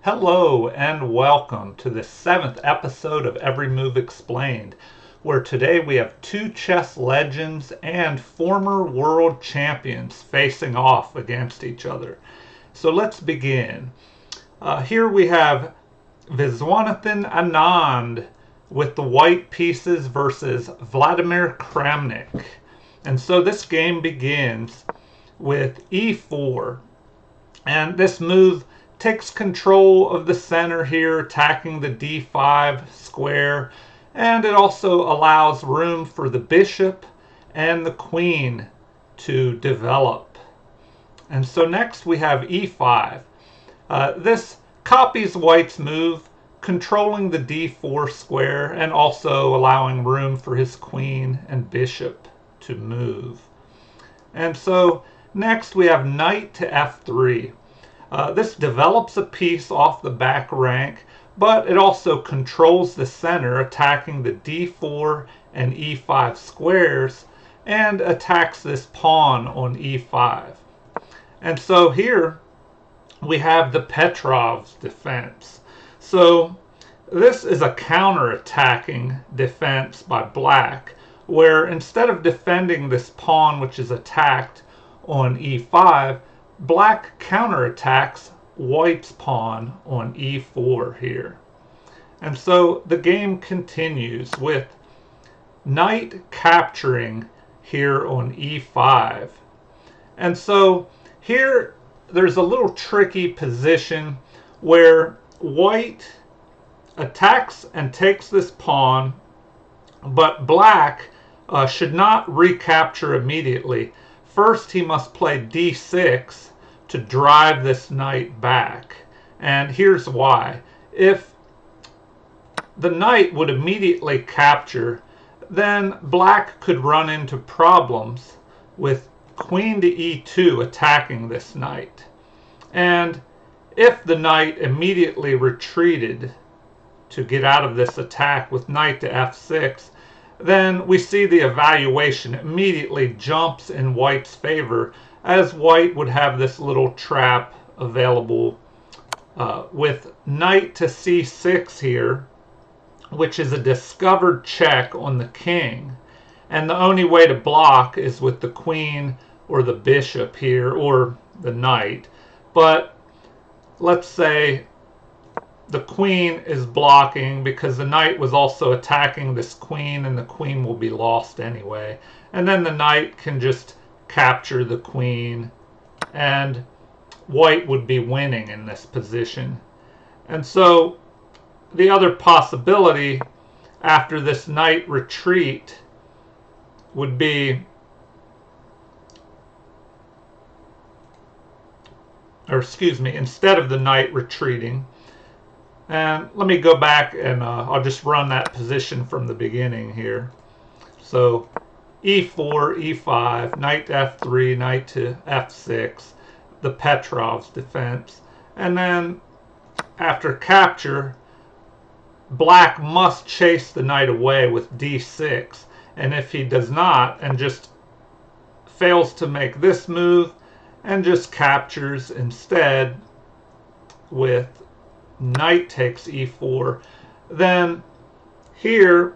Hello and welcome to the 7th episode of Every Move Explained, where today we have two chess legends and former world champions facing off against each other. So let's begin. Here we have Viswanathan Anand with the white pieces versus Vladimir Kramnik. And so this game begins with e4, and this move takes control of the center here, attacking the d5 square, and it also allows room for the bishop and the queen to develop. And so next we have e5. This copies white's move, controlling the d4 square and also allowing room for his queen and bishop to move. And so next we have knight to f3. This develops a piece off the back rank, but it also controls the center, attacking the d4 and e5 squares, and attacks this pawn on e5. And so here we have the Petrov's defense. So this is a counter-attacking defense by black, where instead of defending this pawn which is attacked on e5, black counterattacks white's pawn on e4 here. And so the game continues with knight capturing here on e5. And so here there's a little tricky position where white attacks and takes this pawn, but black should not recapture immediately. First, he must play d6 to drive this knight back. And here's why. If the knight would immediately capture, then black could run into problems with queen to e2 attacking this knight. And if the knight immediately retreated to get out of this attack with knight to f6, then we see the evaluation immediately jumps in white's favor, as white would have this little trap available with knight to c6 here, which is a discovered check on the king. And the only way to block is with the queen or the bishop here, or the knight. But let's say the queen is blocking because the knight was also attacking this queen, and the queen will be lost anyway. And then the knight can just capture the queen, and white would be winning in this position. And so the other possibility after this knight retreat would be, instead of the knight retreating, and let me go back and I'll just run that position from the beginning here. So e4, e5, knight to f3, knight to f6, the Petrov's defense. And then after capture, black must chase the knight away with d6. And if he does not, and just fails to make this move, and just captures instead with knight takes e4, then here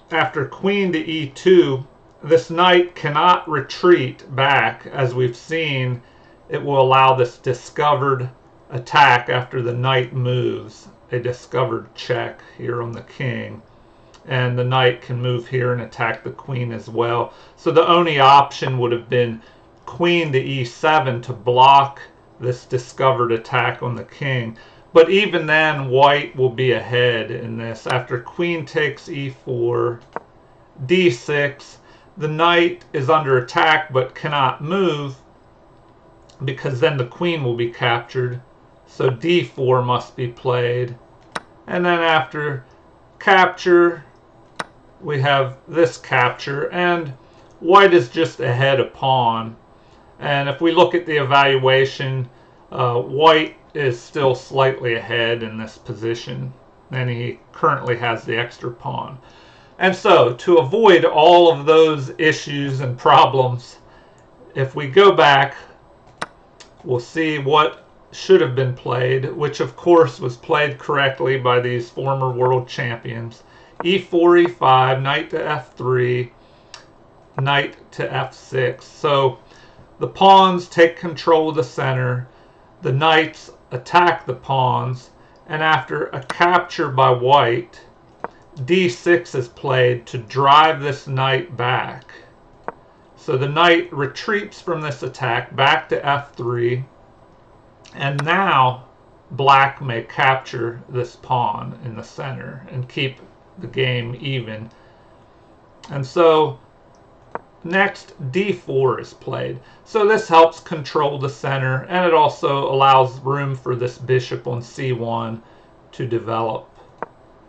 after queen to e2, this knight cannot retreat back. As we've seen, it will allow this discovered attack after the knight moves, a discovered check here on the king, and the knight can move here and attack the queen as well. So the only option would have been queen to e7 to block this discovered attack on the king. But even then, white will be ahead in this. After queen takes e4, d6, the knight is under attack but cannot move because then the queen will be captured. So d4 must be played. And then after capture, we have this capture, and white is just ahead a pawn. And if we look at the evaluation, white is still slightly ahead in this position, and he currently has the extra pawn. And so to avoid all of those issues and problems, if we go back, we'll see what should have been played, which of course was played correctly by these former world champions. E4, E5, knight to F3, knight to F6. So the pawns take control of the center, the knights attack the pawns, and after a capture by white, D6 is played to drive this knight back. So the knight retreats from this attack back to F3, and now black may capture this pawn in the center and keep the game even. And so next D4 is played. So this helps control the center, and it also allows room for this bishop on C1 to develop.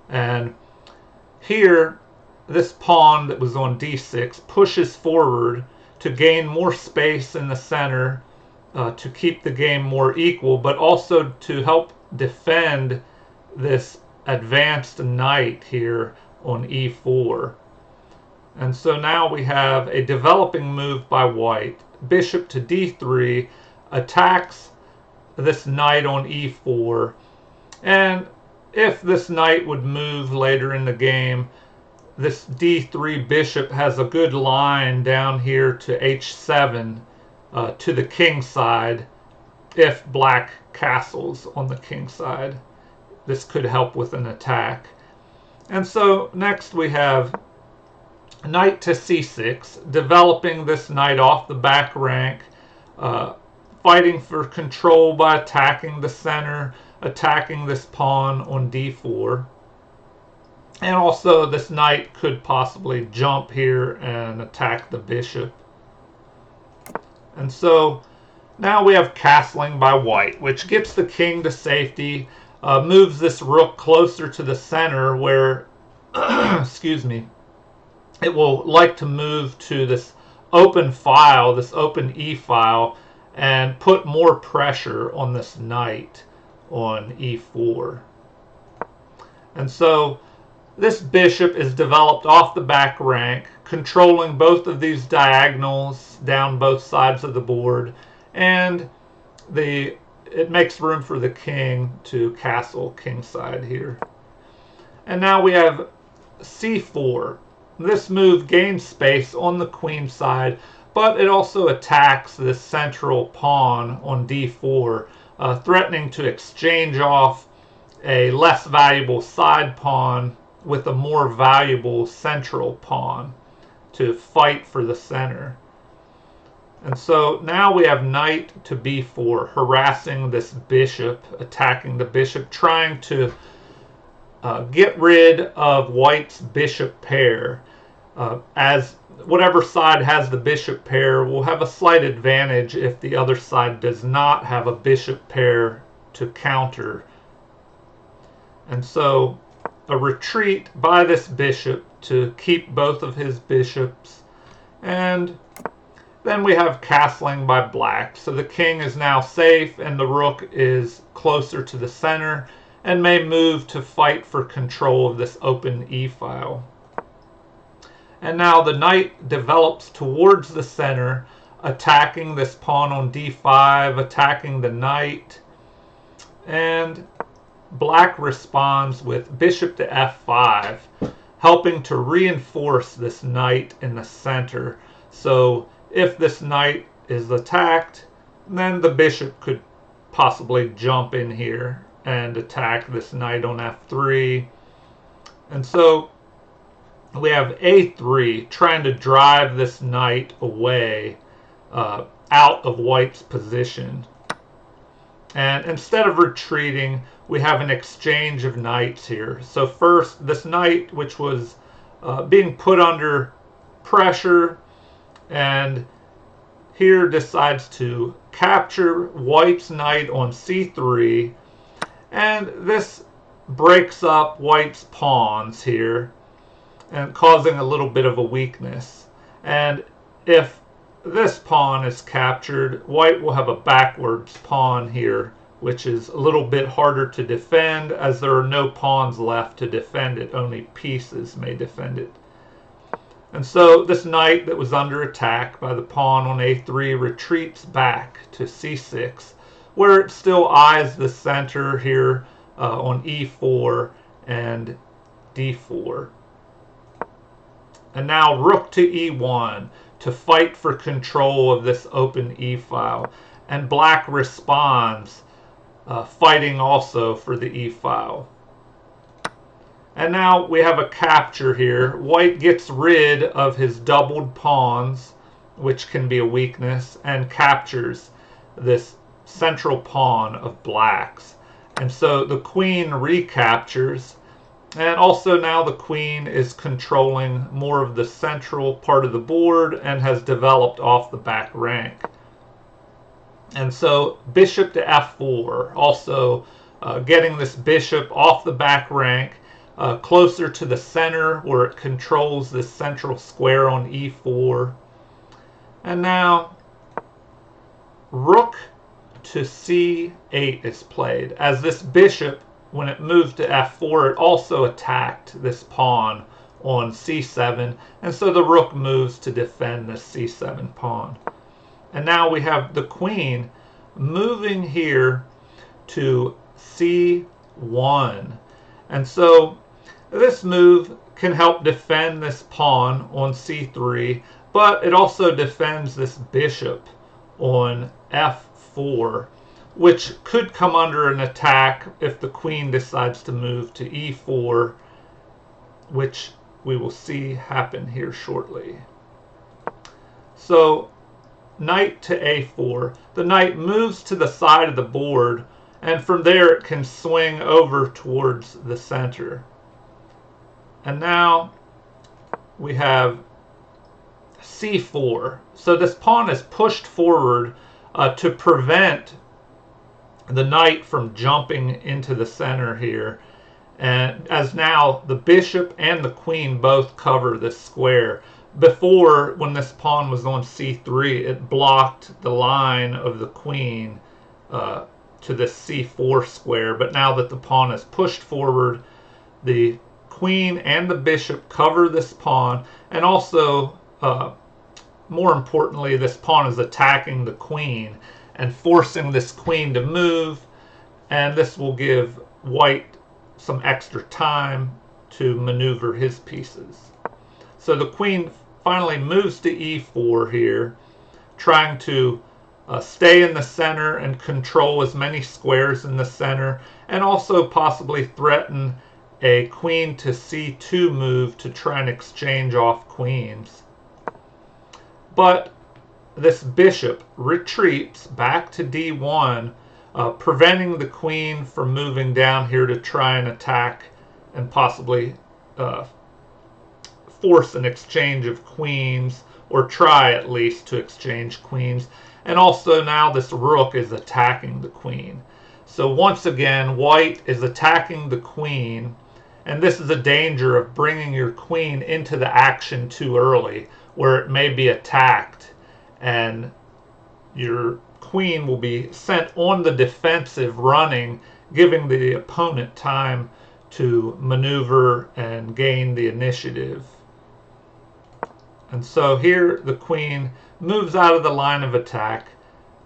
And here, this pawn that was on D6 pushes forward to gain more space in the center, to keep the game more equal, but also to help defend this advanced knight here on E4. And so now we have a developing move by white. Bishop to D3 attacks this knight on E4. And if this knight would move later in the game, this D3 bishop has a good line down here to H7 to the king side. If black castles on the king side, this could help with an attack. And so next we have knight to C6, developing this knight off the back rank, fighting for control by attacking the center, attacking this pawn on D4. And also this knight could possibly jump here and attack the bishop. And so now we have castling by white, which gets the king to safety, moves this rook closer to the center where, excuse me, it will like to move to this open file, this open E file, and put more pressure on this knight on E4. And so this bishop is developed off the back rank, controlling both of these diagonals down both sides of the board, and it makes room for the king to castle kingside here. And now we have C4. This move gains space on the queen side, but it also attacks this central pawn on D4, threatening to exchange off a less valuable side pawn with a more valuable central pawn to fight for the center. And so now we have knight to B4, harassing this bishop, attacking the bishop, trying to get rid of white's bishop pair. As whatever side has the bishop pair will have a slight advantage if the other side does not have a bishop pair to counter. And so a retreat by this bishop to keep both of his bishops. And then we have castling by black. So the king is now safe and the rook is closer to the center and may move to fight for control of this open E file. And now the knight develops towards the center, attacking this pawn on D5, attacking the knight. And black responds with bishop to F5, helping to reinforce this knight in the center. So if this knight is attacked, then the bishop could possibly jump in here and attack this knight on F3. And so we have A3 trying to drive this knight away out of white's position. And instead of retreating, we have an exchange of knights here. So first, this knight, which was being put under pressure, and here decides to capture white's knight on C3, and this breaks up white's pawns here and causing a little bit of a weakness. And if this pawn is captured, white will have a backwards pawn here, which is a little bit harder to defend as there are no pawns left to defend it. Only pieces may defend it. And so this knight that was under attack by the pawn on A3 retreats back to C6, where it still eyes the center here on e4 and d4. And now rook to e1 to fight for control of this open e-file. And black responds, fighting also for the e-file. And now we have a capture here. White gets rid of his doubled pawns, which can be a weakness, and captures this central pawn of black's. And so the queen recaptures, and also now the queen is controlling more of the central part of the board and has developed off the back rank. And so bishop to f4, also getting this bishop off the back rank, closer to the center where it controls this central square on e4. And now rook to c8 is played, as this bishop, when it moved to f4, it also attacked this pawn on c7, and so the rook moves to defend this c7 pawn. And now we have the queen moving here to c1, and so this move can help defend this pawn on c3, but it also defends this bishop on f4, which could come under an attack if the queen decides to move to e4, which we will see happen here shortly. So knight to a4. The knight moves to the side of the board, and from there it can swing over towards the center. And now we have c4. So this pawn is pushed forward to prevent the knight from jumping into the center here. And as now the bishop and the queen both cover this square. Before, when this pawn was on c3, it blocked the line of the queen to this c4 square. But now that the pawn is pushed forward, the queen and the bishop cover this pawn, and also more importantly, this pawn is attacking the queen and forcing this queen to move, and this will give white some extra time to maneuver his pieces. So the queen finally moves to e4 here, trying to stay in the center and control as many squares in the center, and also possibly threaten a queen to c2 move to try and exchange off queens. But this bishop retreats back to d1, preventing the queen from moving down here to try and attack and possibly force an exchange of queens, or try at least to exchange queens. And also now this rook is attacking the queen. So once again, white is attacking the queen, and this is a danger of bringing your queen into the action too early, where it may be attacked and your queen will be sent on the defensive running, giving the opponent time to maneuver and gain the initiative. And so here the queen moves out of the line of attack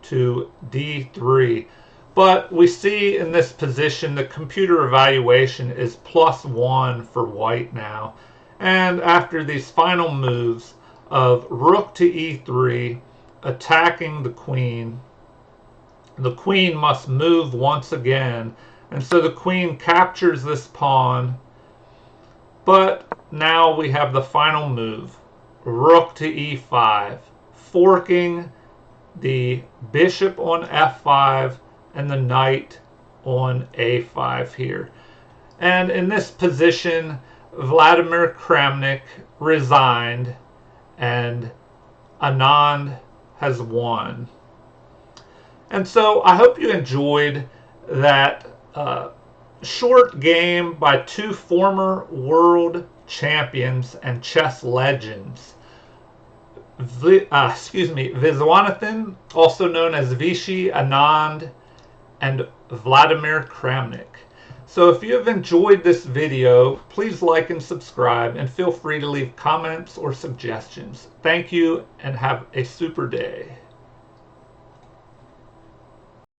to d3. But we see in this position the computer evaluation is +1 for white now. And after these final moves of rook to e3, attacking the queen must move once again. And so the queen captures this pawn. But now we have the final move, rook to e5, forking the bishop on f5 and the knight on a5 here. And in this position, Vladimir Kramnik resigned and Anand has won. And so I hope you enjoyed that short game by two former world champions and chess legends. Viswanathan, also known as Vishy Anand, and Vladimir Kramnik. So if you have enjoyed this video, please like and subscribe, and feel free to leave comments or suggestions. Thank you, and have a super day.